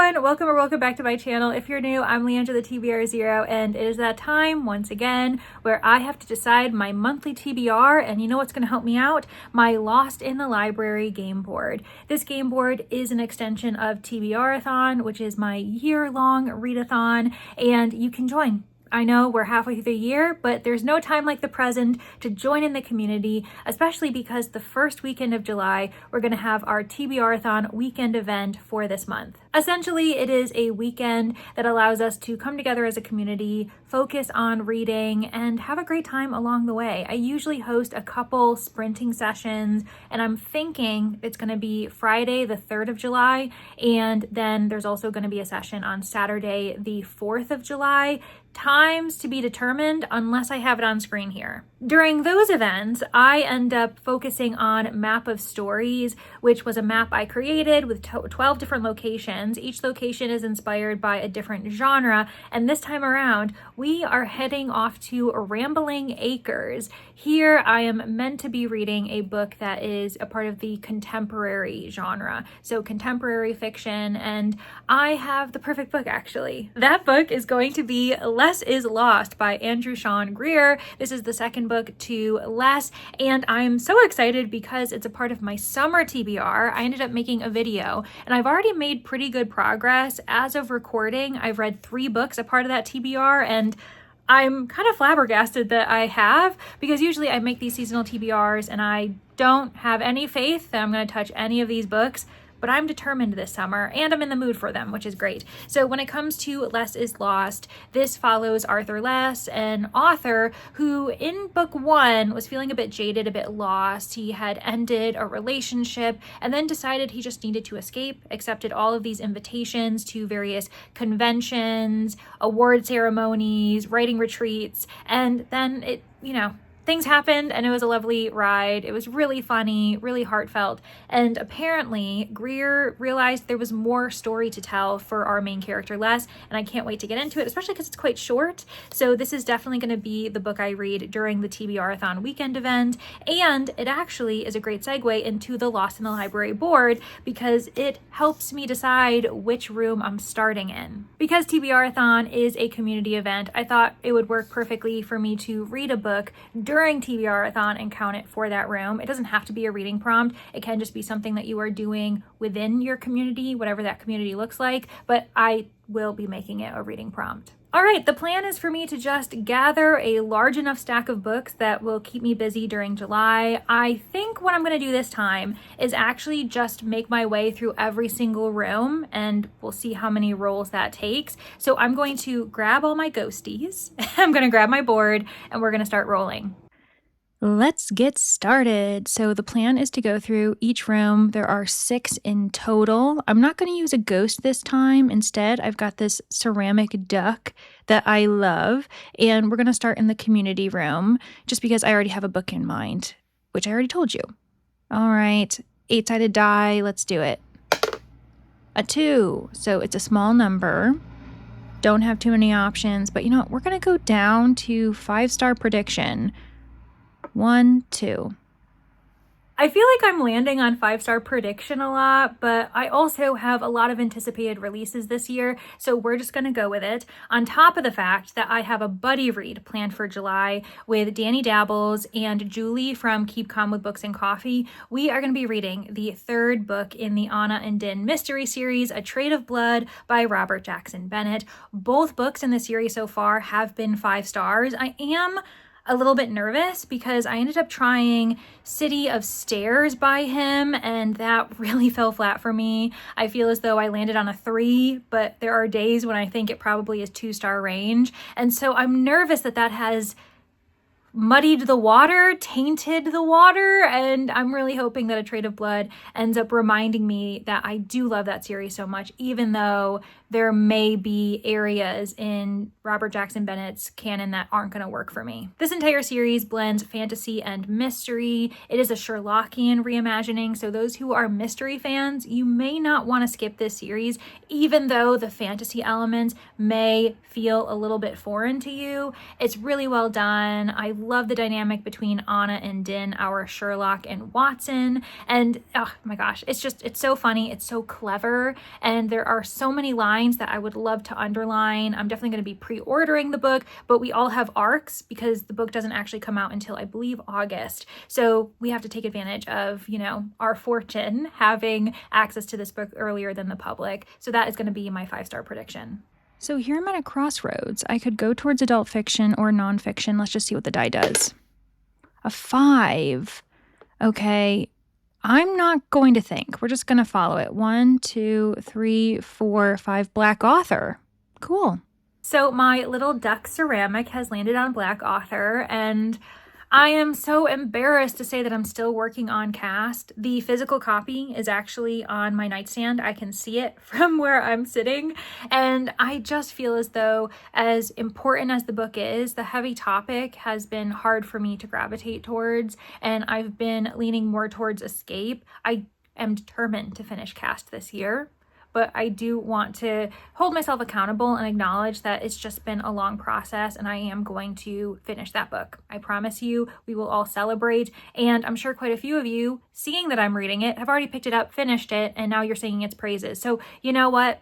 everyone, welcome back to my channel. If you're new, I'm Leandra the TBR0, and it is that time once again where I have to decide my monthly TBR, and you know what's going to help me out? My Lost in the Library game board. This game board is an extension of TBRathon, which is my year-long readathon, and you can join. I know we're halfway through the year, but there's no time like the present to join in the community, especially because the first weekend of July, we're going to have our TBRathon weekend event for this month. Essentially, it is a weekend that allows us to come together as a community, focus on reading, and have a great time along the way. I usually host a couple sprinting sessions, and I'm thinking it's going to be Friday, the 3rd of July, and then there's also going to be a session on Saturday, the 4th of July. Times to be determined unless I have it on screen here. During those events, I end up focusing on Map of Stories, which was a map I created with 12 different locations. Each location is inspired by a different genre, and this time around, we are heading off to Rambling Acres. Here, I am meant to be reading a book that is a part of the contemporary genre, so contemporary fiction, and I have the perfect book, actually. That book is going to be Less is Lost by Andrew Sean Greer. This is the second book to Less, and I'm so excited because it's a part of my summer TBR. I ended up making a video, and I've already made pretty good progress. As of recording, I've read 3 books a part of that TBR, and I'm kind of flabbergasted that I have, because usually I make these seasonal TBRs and I don't have any faith that I'm going to touch any of these books. But I'm determined this summer, and I'm in the mood for them, which is great. So when it comes to Less is Lost, this follows Arthur Less, an author who in book 1 was feeling a bit jaded, a bit lost. He had ended a relationship and then decided he just needed to escape, accepted all of these invitations to various conventions, award ceremonies, writing retreats, and then things happened, and it was a lovely ride. It was really funny, really heartfelt, and apparently Greer realized there was more story to tell for our main character Les, and I can't wait to get into it, especially because it's quite short. So this is definitely going to be the book I read during the TBRathon weekend event, and it actually is a great segue into the Lost in the Library board because it helps me decide which room I'm starting in. Because TBRathon is a community event, I thought it would work perfectly for me to read a book during TBRathon and count it for that room. It doesn't have to be a reading prompt. It can just be something that you are doing within your community, whatever that community looks like, but I will be making it a reading prompt. All right, the plan is for me to just gather a large enough stack of books that will keep me busy during July. I think what I'm going to do this time is actually just make my way through every single room, and we'll see how many rolls that takes. So I'm going to grab all my ghosties, I'm going to grab my board, and we're going to start rolling. Let's get started. So the plan is to go through each room. There are 6 in total. I'm not going to use a ghost this time. Instead, I've got this ceramic duck that I love, and we're going to start in the community room just because I already have a book in mind, which I already told you. All right, 8-sided die. Let's do it. A 2. So it's a small number. Don't have too many options, but you know what? We're going to go down to 5-star prediction. 1, 2. I feel like I'm landing on 5-star prediction a lot, but I also have a lot of anticipated releases this year, so we're just going to go with it. On top of the fact that I have a buddy read planned for July with Danny Dabbles and Julie from Keep Calm with Books and Coffee. We are going to be reading the 3rd book in the Anna and Din mystery series, A Trade of Blood by Robert Jackson Bennett. Both books in the series so far have been 5 stars. I am a little bit nervous because I ended up trying City of Stairs by him, and that really fell flat for me. I feel as though I landed on a 3, but there are days when I think it probably is 2-star range. And so I'm nervous that that has muddied the water, tainted the water, and I'm really hoping that A Trade of Blood ends up reminding me that I do love that series so much, even though there may be areas in Robert Jackson Bennett's canon that aren't going to work for me. This entire series blends fantasy and mystery. It is a Sherlockian reimagining, so those who are mystery fans, you may not want to skip this series, even though the fantasy elements may feel a little bit foreign to you. It's really well done. I love the dynamic between Anna and Din, our Sherlock and Watson. And oh my gosh, it's so funny. It's so clever. And there are so many lines that I would love to underline. I'm definitely going to be pre-ordering the book, but we all have ARCs because the book doesn't actually come out until I believe August. So we have to take advantage of, our fortune having access to this book earlier than the public. So that is going to be my 5-star prediction. So here I'm at a crossroads. I could go towards adult fiction or nonfiction. Let's just see what the die does. A 5. Okay. I'm not going to think. We're just going to follow it. 1, 2, 3, 4, 5. Black author. Cool. So my little duck ceramic has landed on Black author, and I am so embarrassed to say that I'm still working on cast. The physical copy is actually on my nightstand. I can see it from where I'm sitting. And I just feel as though, as important as the book is, the heavy topic has been hard for me to gravitate towards. And I've been leaning more towards escape. I am determined to finish cast this year, but I do want to hold myself accountable and acknowledge that it's just been a long process, and I am going to finish that book. I promise you, we will all celebrate. And I'm sure quite a few of you, seeing that I'm reading it, have already picked it up, finished it, and now you're singing its praises. So you know what?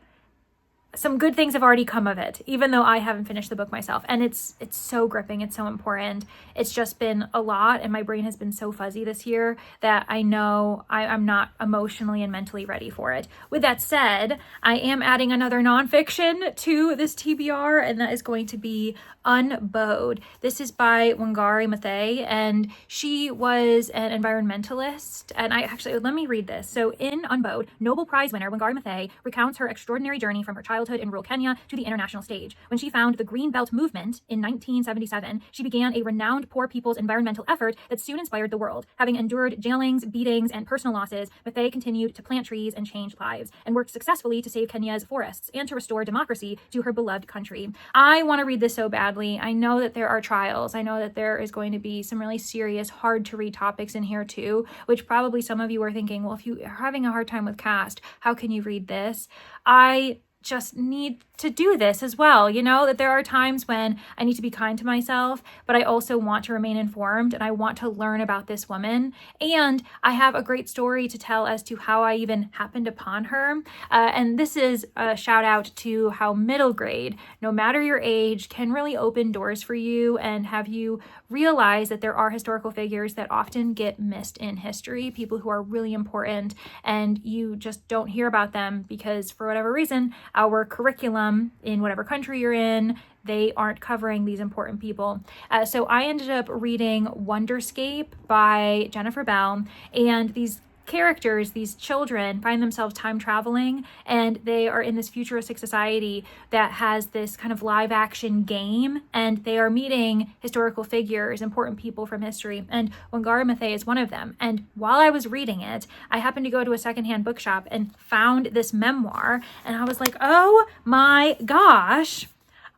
Some good things have already come of it, even though I haven't finished the book myself. And it's so gripping. It's so important. It's just been a lot, and my brain has been so fuzzy this year that I know I'm not emotionally and mentally ready for it. With that said, I am adding another nonfiction to this TBR, and that is going to be Unbowed. This is by Wangari Maathai, and she was an environmentalist. And let me read this. So in Unbowed, Nobel Prize winner Wangari Maathai recounts her extraordinary journey from her childhood in rural Kenya to the international stage. When she found the Green Belt movement in 1977, she began a renowned poor people's environmental effort that soon inspired the world. Having endured jailings, beatings, and personal losses, Maathai continued to plant trees and change lives, and worked successfully to save Kenya's forests and to restore democracy to her beloved country. I want to read this so badly. I know that there are trials. I know that there is going to be some really serious, hard to read topics in here too, which probably some of you are thinking, well, if you are having a hard time with cast, how can you read this? I just need to do this as well. That there are times when I need to be kind to myself, but I also want to remain informed, and I want to learn about this woman. And I have a great story to tell as to how I even happened upon her. And this is a shout out to how middle grade, no matter your age, can really open doors for you and have you realize that there are historical figures that often get missed in history, people who are really important, and you just don't hear about them because for whatever reason, our curriculum in whatever country you're in, they aren't covering these important people. So I ended up reading Wonderscape by Jennifer Bell, and these characters, these children, find themselves time traveling, and they are in this futuristic society that has this kind of live action game, and they are meeting historical figures, important people from history, and Wangari Maathai is one of them. And while I was reading it, I happened to go to a secondhand bookshop and found this memoir, and I was like, oh my gosh,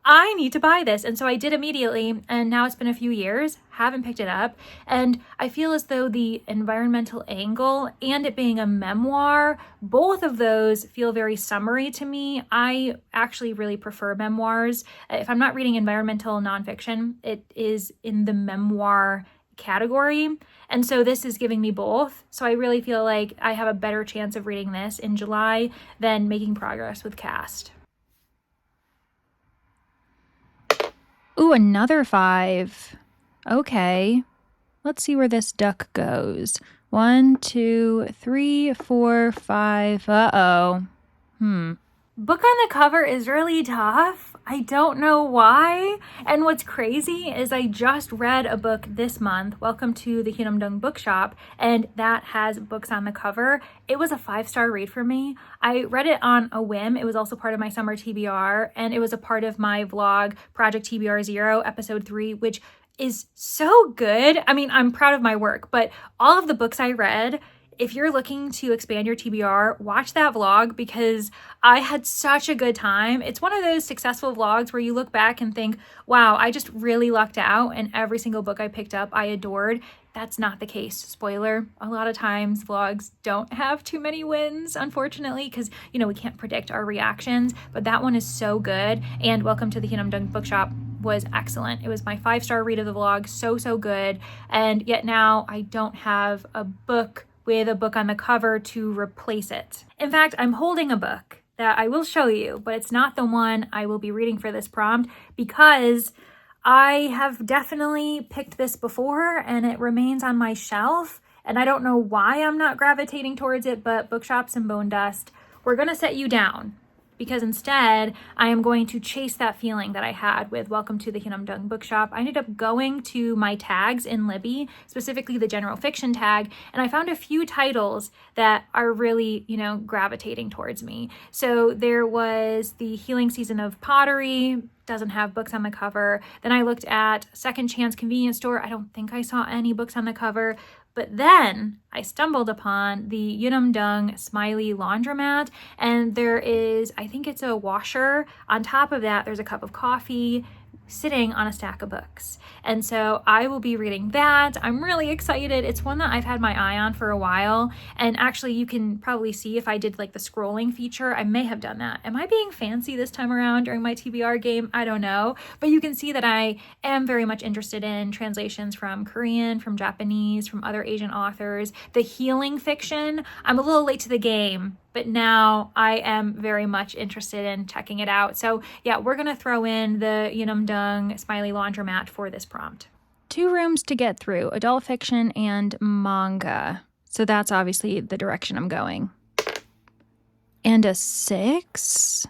I need to buy this. And so I did immediately, and now it's been a few years, haven't picked it up. And I feel as though the environmental angle and it being a memoir, both of those feel very summary to me. I actually really prefer memoirs. If I'm not reading environmental nonfiction, it is in the memoir category. And so this is giving me both. So I really feel like I have a better chance of reading this in July than making progress with cast. Ooh, another 5. Okay. Let's see where this duck goes. 1, 2, 3, 4, 5. Uh-oh. Book on the cover is really tough. I don't know why. And what's crazy is I just read a book this month, Welcome to the Hyunamdong Bookshop, and that has books on the cover. It was a 5-star read for me. I read it on a whim. It was also part of my summer TBR, and it was a part of my vlog, Project TBR 0, episode 3, which is so good. I mean, I'm proud of my work, but all of the books I read, If you're looking to expand your TBR, watch that vlog because I had such a good time. It's one of those successful vlogs where you look back and think, wow, I just really lucked out and every single book I picked up I adored. That's not the case. Spoiler, a lot of times vlogs don't have too many wins, unfortunately, because, you know, we can't predict our reactions, but that one is so good. And Welcome to the Hyunam Bookshop was excellent. It was my 5-star read of the vlog, so good. And yet now I don't have a book with a book on the cover to replace it. In fact, I'm holding a book that I will show you, but it's not the one I will be reading for this prompt because I have definitely picked this before and it remains on my shelf. And I don't know why I'm not gravitating towards it, but Bookshops and Bone Dust, we're gonna set you down because instead I am going to chase that feeling that I had with Welcome to the Hyunam Bookshop. I ended up going to my tags in Libby, specifically the general fiction tag, and I found a few titles that are really, you know, gravitating towards me. So there was the Healing Season of Pottery, doesn't have books on the cover. Then I looked at Second Chance Convenience Store. I don't think I saw any books on the cover. But then I stumbled upon the Hyunam Smiley Laundromat, and there is, I think it's a washer. On top of that, there's a cup of coffee sitting on a stack of books. And so I will be reading that. I'm really excited. It's one that I've had my eye on for a while. And actually you can probably see if I did like the scrolling feature, I may have done that. Am I being fancy this time around during my TBR game? I don't know. But you can see that I am very much interested in translations from Korean, from Japanese, from other Asian authors. The healing fiction, I'm a little late to the game, but now I am very much interested in checking it out. So yeah, we're gonna throw in the Hyunam Smiley Laundromat for this prompt. 2 rooms to get through, adult fiction and manga. So that's obviously the direction I'm going. And a 6?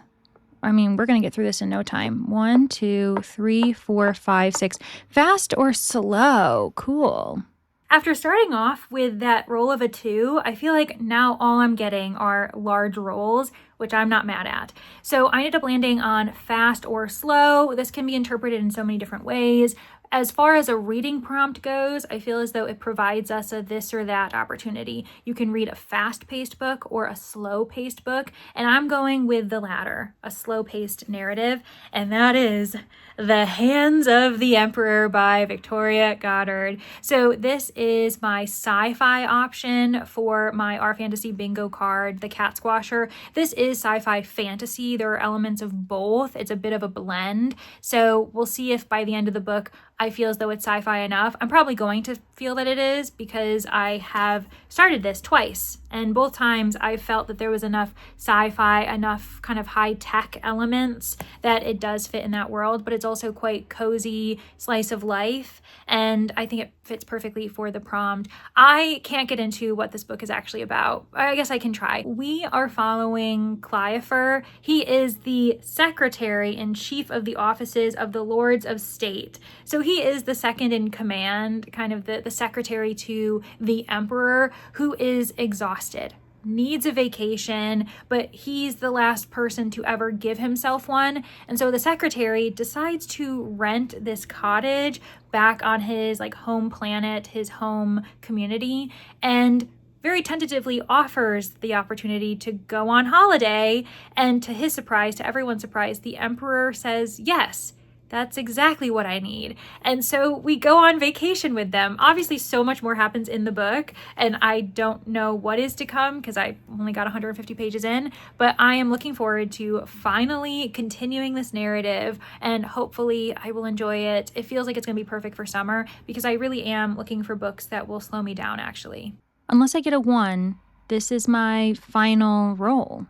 I mean, we're gonna get through this in no time. 1, 2, 3, 4, 5, 6. Fast or slow? Cool. After starting off with that roll of a 2, I feel like now all I'm getting are large rolls, which I'm not mad at. So I ended up landing on fast or slow. This can be interpreted in so many different ways. As far as a reading prompt goes, I feel as though it provides us a this or that opportunity. You can read a fast-paced book or a slow-paced book, and I'm going with the latter, a slow-paced narrative, and that is The Hands of the Emperor by Victoria Goddard. So this is my sci-fi option for my Our Fantasy bingo card, the Cat Squasher. This is sci-fi fantasy. There are elements of both. It's a bit of a blend. So we'll see if by the end of the book, I feel as though it's sci-fi enough. I'm probably going to feel that it is because I have started this twice, and both times I felt that there was enough sci-fi, enough kind of high-tech elements that it does fit in that world, but it's also quite cozy slice of life, and I think it fits perfectly for the prompt. I can't get into what this book is actually about. I guess I can try. We are following Clyafer. He is the secretary-in-chief of the offices of the Lords of State. So he is the second in command, kind of the secretary to the emperor, who is exhausted, needs a vacation, but he's the last person to ever give himself one. And so the secretary decides to rent this cottage back on his like home planet, his home community, and very tentatively offers the opportunity to go on holiday. And to his surprise, to everyone's surprise, the emperor says yes. That's exactly what I need. And so we go on vacation with them. Obviously, so much more happens in the book, and I don't know what is to come because I only got 150 pages in, but I am looking forward to finally continuing this narrative, and hopefully I will enjoy it. It feels like it's gonna be perfect for summer because I really am looking for books that will slow me down, actually. Unless I get a 1, this is my final roll.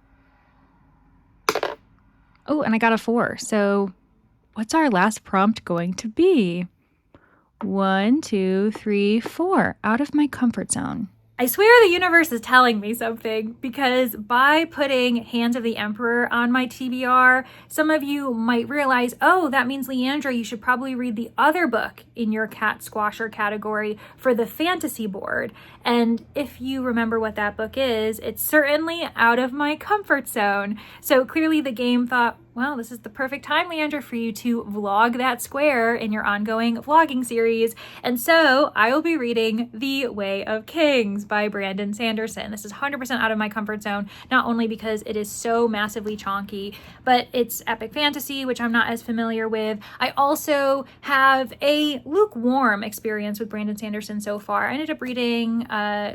Oh, and I got a 4, so what's our last prompt going to be? 1, 2, 3, 4. Out of my comfort zone. I swear the universe is telling me something because by putting Hands of the Emperor on my TBR, some of you might realize, oh, that means Leandra, you should probably read the other book in your Cat Squasher category for the fantasy board. And if you remember what that book is, it's certainly out of my comfort zone. So clearly the game thought, well, this is the perfect time, Leandra, for you to vlog that square in your ongoing vlogging series. And so I will be reading The Way of Kings by Brandon Sanderson. This is 100% out of my comfort zone, not only because it is so massively chonky, but it's epic fantasy, which I'm not as familiar with. I also have a lukewarm experience with Brandon Sanderson so far. I ended up reading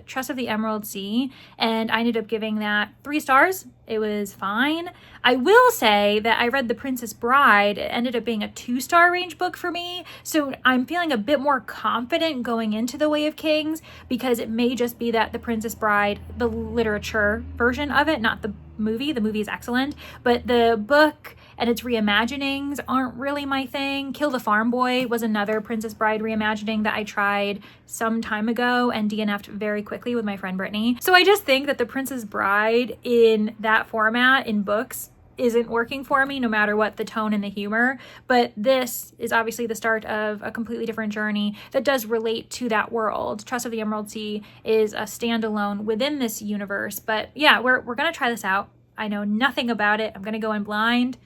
Trust of the Emerald Sea, and I ended up giving that 3 stars. It was fine. I will say that I read The Princess Bride. It ended up being a 2-star range book for me. So I'm feeling a bit more confident going into The Way of Kings, because it may just be that The Princess Bride, the literature version of it, not the movie is excellent, but the book and its reimaginings aren't really my thing. Kill the Farm Boy was another Princess Bride reimagining that I tried some time ago and DNF'd very quickly with my friend Brittany. So I just think that The Princess Bride in that format in books isn't working for me, no matter what the tone and the humor. But this is obviously the start of a completely different journey that does relate to that world. Trust of the Emerald Sea is a standalone within this universe. But yeah, we're gonna try this out. I know nothing about it. I'm gonna go in blind.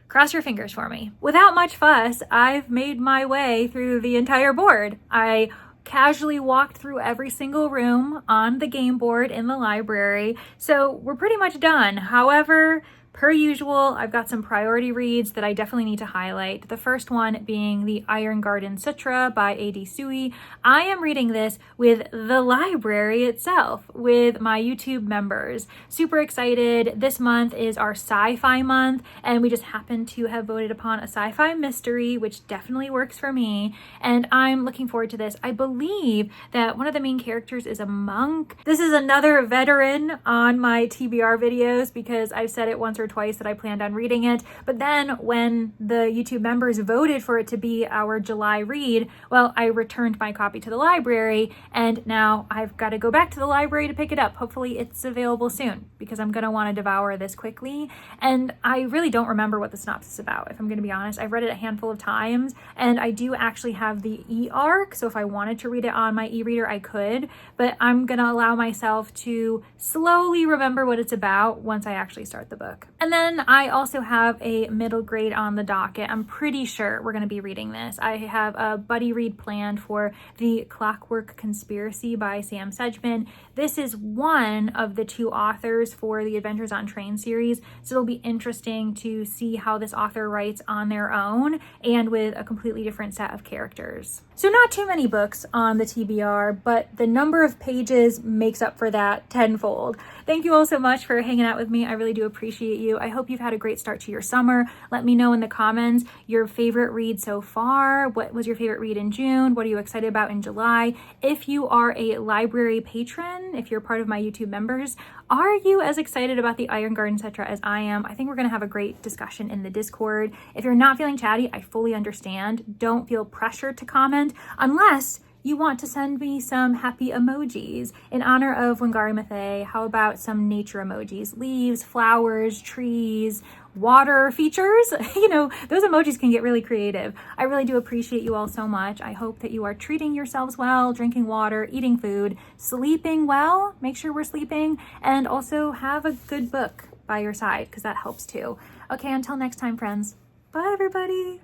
Cross your fingers for me. Without much fuss, I've made my way through the entire board. I casually walked through every single room on the game board in the library, so we're pretty much done. However, per usual, I've got some priority reads that I definitely need to highlight. The first one being the Iron Garden Sutra by A.D. Sui. I am reading this with the library itself, with my YouTube members. Super excited. This month is our sci-fi month, and we just happen to have voted upon a sci-fi mystery, which definitely works for me, and I'm looking forward to this. I believe that one of the main characters is a monk. This is another veteran on my TBR videos, because I've said it once or twice that I planned on reading it, but then when the YouTube members voted for it to be our July read, well, I returned my copy to the library, and now I've got to go back to the library to pick it up. Hopefully it's available soon, because I'm going to want to devour this quickly. And I really don't remember what the synopsis is about, if I'm going to be honest. I've read it a handful of times, and I do actually have the e-arc, so if I wanted to read it on my e-reader, I could, but I'm going to allow myself to slowly remember what it's about once I actually start the book. And then I also have a middle grade on the docket. I'm pretty sure we're going to be reading this. I have a buddy read planned for The Clockwork Conspiracy by Sam Sedgman. This is one of the 2 authors for the Adventures on Train series, so it'll be interesting to see how this author writes on their own and with a completely different set of characters. So not too many books on the TBR, but the number of pages makes up for that tenfold. Thank you all so much for hanging out with me. I really do appreciate you. I hope you've had a great start to your summer. Let me know in the comments your favorite read so far. What was your favorite read in June? What are you excited about in July? If you are a library patron, if you're part of my YouTube members, are you as excited about the Iron Garden Sutra as I am? I think we're going to have a great discussion in the Discord. If you're not feeling chatty, I fully understand. Don't feel pressured to comment unless you want to send me some happy emojis in honor of Wangari Maathai. How about some nature emojis? Leaves, flowers, trees, water features. You know, those emojis can get really creative. I really do appreciate you all so much. I hope that you are treating yourselves well, drinking water, eating food, sleeping well. Make sure we're sleeping, and also have a good book by your side, because that helps too. Okay, until next time, friends. Bye, everybody.